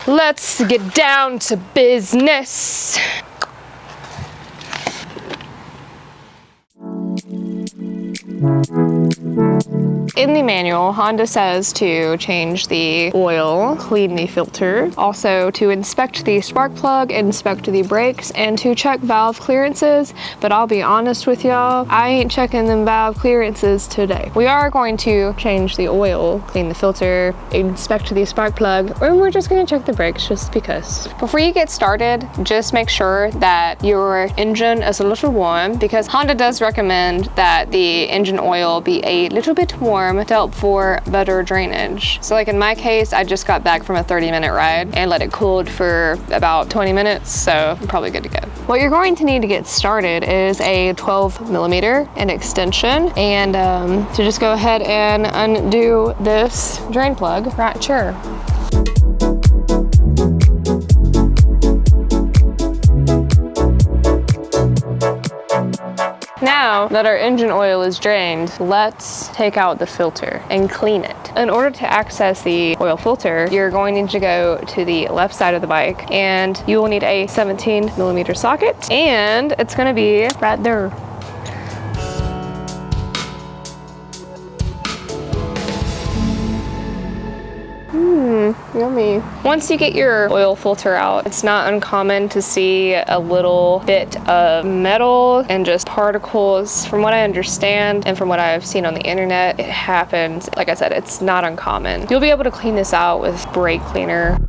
let's get down to business. In the manual, Honda says to change the oil, clean the filter, also to inspect the spark plug, inspect the brakes, and to check valve clearances. But I'll be honest with y'all, I ain't checking them valve clearances today. We are going to change the oil, clean the filter, inspect the spark plug, and we're just gonna check the brakes just because. Before you get started, just make sure that your engine is a little warm, because Honda does recommend that the engine oil be a little bit warm to help for better drainage. So like in my case, I just got back from a 30-minute ride and let it cool for about 20 minutes, so I'm probably good to go. What you're going to need to get started is a 12mm an extension, and to just go ahead and undo this drain plug right here. Now that our engine oil is drained, let's take out the filter and clean it. In order to access the oil filter, you're going to need to go to the left side of the bike, and you will need a 17mm socket, and it's gonna be right there. Yummy. Once you get your oil filter out, it's not uncommon to see a little bit of metal and just particles. From what I understand and from what I've seen on the internet, it happens. Like I said, it's not uncommon. You'll be able to clean this out with brake cleaner.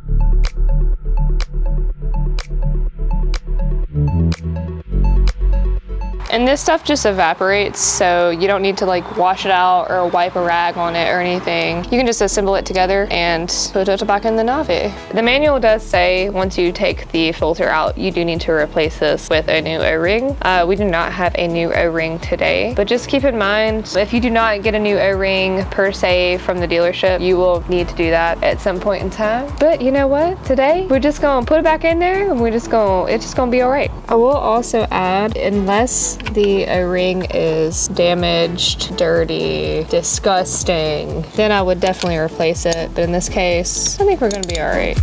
And this stuff just evaporates, so you don't need to like wash it out or wipe a rag on it or anything. You can just assemble it together and put it back in the Navi. The manual does say once you take the filter out, you do need to replace this with a new O-ring. We do not have a new O-ring today, but just keep in mind, if you do not get a new O-ring per se from the dealership, you will need to do that at some point in time. But you know what? Today, we're just gonna put it back in there, and it's just gonna be all right. I will also add, unless the O-ring is damaged, dirty, disgusting, then I would definitely replace it. But in this case, I think we're gonna be all right.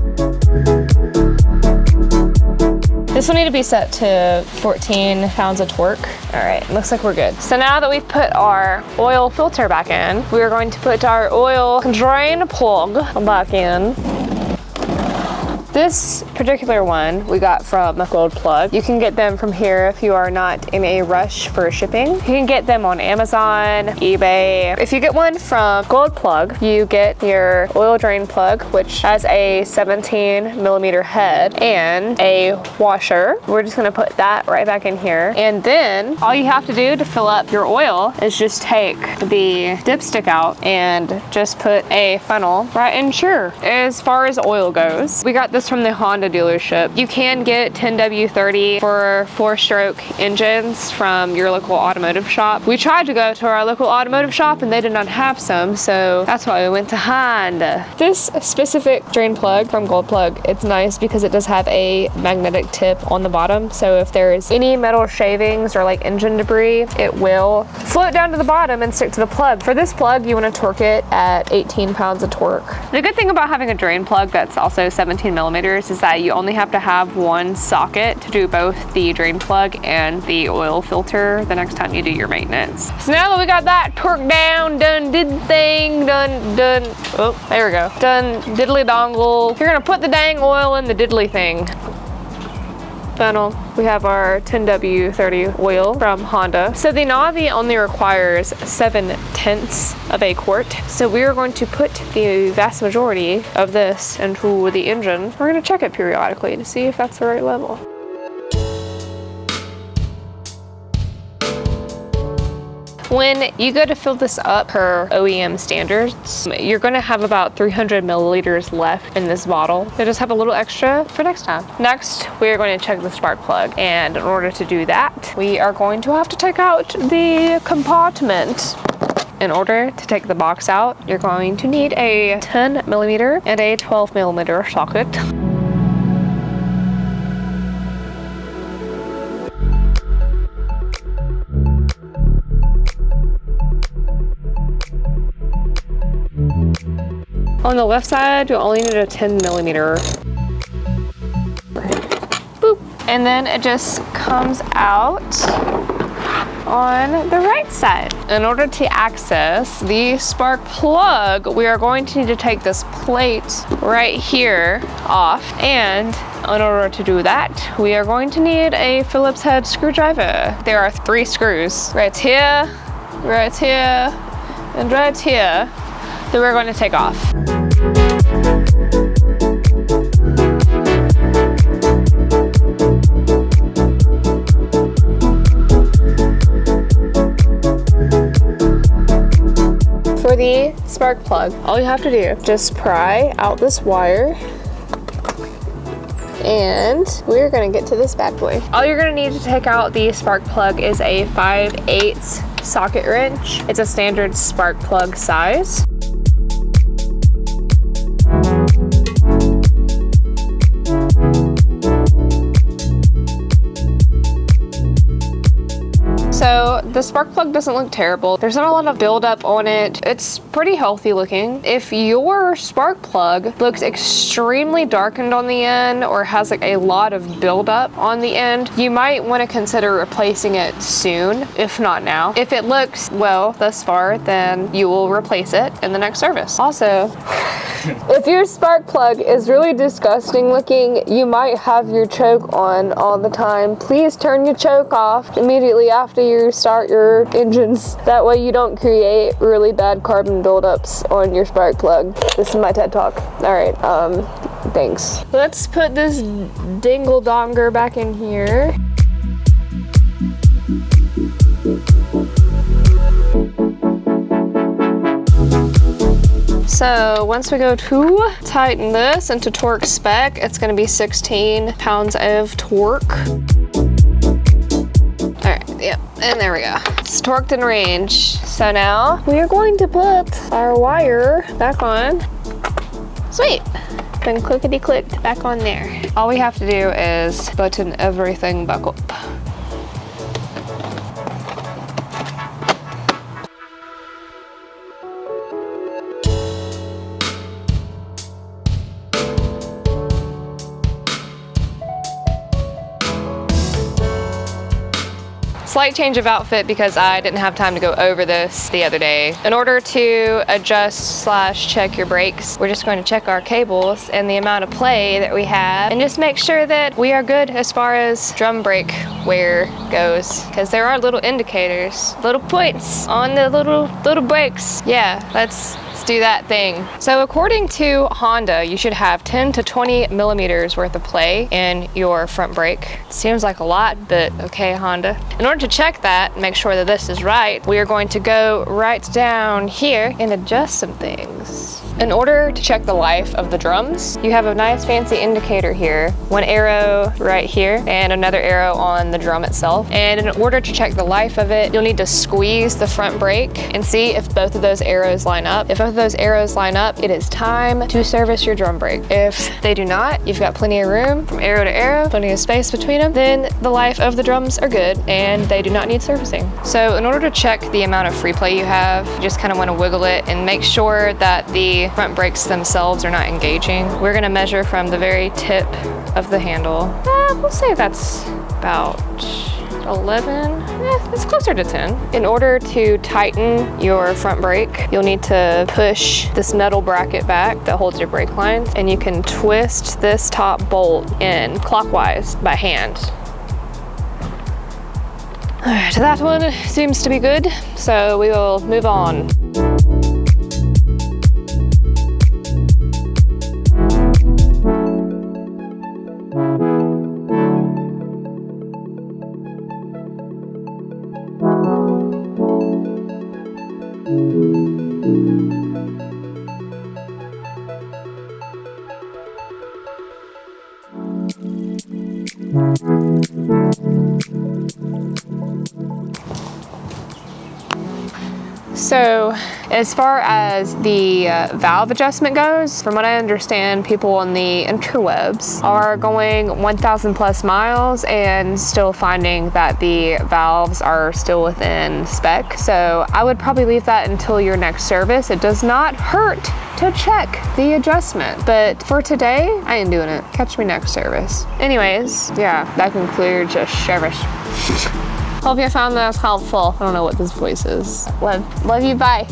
This will need to be set to 14 pounds of torque. All right, looks like we're good. So now that we've put our oil filter back in, we are going to put our oil drain plug back in. This particular one we got from Gold Plug. You can get them from here if you are not in a rush for shipping. You can get them on Amazon, eBay. If you get one from Gold Plug, you get your oil drain plug, which has a 17mm head and a washer. We're just gonna put that right back in here. And then all you have to do to fill up your oil is just take the dipstick out and just put a funnel right in here. As far as oil goes, we got this from the Honda dealership. You can get 10W30 for 4-stroke engines from your local automotive shop. We tried to go to our local automotive shop and they did not have some, so that's why we went to Honda. This specific drain plug from Gold Plug, it's nice because it does have a magnetic tip on the bottom, so if there's any metal shavings or like engine debris, it will float down to the bottom and stick to the plug. For this plug, you want to torque it at 18 pounds of torque. The good thing about having a drain plug that's also 17mm is that you only have to have one socket to do both the drain plug and the oil filter the next time you do your maintenance. So now that we got that torqued down, done oh, there we go. Done diddly dongle. You're gonna put the dang oil in the diddly thing. Funnel. We have our 10W30 oil from Honda. So the Navi only requires 7/10 of a quart. So we are going to put the vast majority of this into the engine. We're gonna check it periodically to see if that's the right level. When you go to fill this up per OEM standards, you're gonna have about 300 milliliters left in this bottle. So just have a little extra for next time. Next, we are going to check the spark plug. And in order to do that, we are going to have to take out the compartment. In order to take the box out, you're going to need a 10mm and a 12mm socket. On the left side, you'll only need a 10mm. Boop. And then it just comes out on the right side. In order to access the spark plug, we are going to need to take this plate right here off. And in order to do that, we are going to need a Phillips head screwdriver. There are 3 screws right here, and right here, that we're going to take off. For the spark plug, all you have to do, just pry out this wire, and we're gonna get to this bad boy. All you're gonna need to take out the spark plug is a 5/8 socket wrench. It's a standard spark plug size. So the spark plug doesn't look terrible. There's not a lot of buildup on it. It's pretty healthy looking. If your spark plug looks extremely darkened on the end or has like a lot of buildup on the end, you might want to consider replacing it soon, if not now. If it looks well thus far, then you will replace it in the next service. Also, if your spark plug is really disgusting looking, you might have your choke on all the time. Please turn your choke off immediately after you start your engines. That way you don't create really bad carbon buildups on your spark plug. This is my TED Talk. All right, thanks. Let's put this dingle donger back in here. So once we go to tighten this into torque spec, it's gonna be 16 pounds of torque. All right, yep, and there we go. It's torqued in range. So now we are going to put our wire back on. Sweet, then clickety clicked back on there. All we have to do is button everything back up. Slight change of outfit because I didn't have time to go over this the other day. In order to adjust / check your brakes, we're just going to check our cables and the amount of play that we have and just make sure that we are good as far as drum brake wear goes, because there are little indicators, little points on the little brakes. Yeah, let's do that thing. So according to Honda, you should have 10 to 20 millimeters worth of play in your front brake. Seems like a lot, but okay, Honda. In order to check that, make sure that this is right, we are going to go right down here and adjust some things. In order to check the life of the drums, you have a nice fancy indicator here. One arrow right here and another arrow on the drum itself. And in order to check the life of it, you'll need to squeeze the front brake and see if both of those arrows line up. If both of those arrows line up, it is time to service your drum brake. If they do not, you've got plenty of room from arrow to arrow, plenty of space between them, then the life of the drums are good and they do not need servicing. So in order to check the amount of free play you have, you just kind of want to wiggle it and make sure that the front brakes themselves are not engaging. We're going to measure from the very tip of the handle. We'll say that's about 11, it's closer to 10. In order to tighten your front brake, you'll need to push this metal bracket back that holds your brake lines, and you can twist this top bolt in clockwise by hand. All right, that one seems to be good, so we will move on. So as far as the valve adjustment goes, from what I understand, people on the interwebs are going 1,000 plus miles and still finding that the valves are still within spec. So I would probably leave that until your next service. It does not hurt to check the adjustment, but for today, I ain't doing it. Catch me next service. Anyways, yeah, that concludes your service. Hope you found this helpful. I don't know what this voice is. Love you, bye.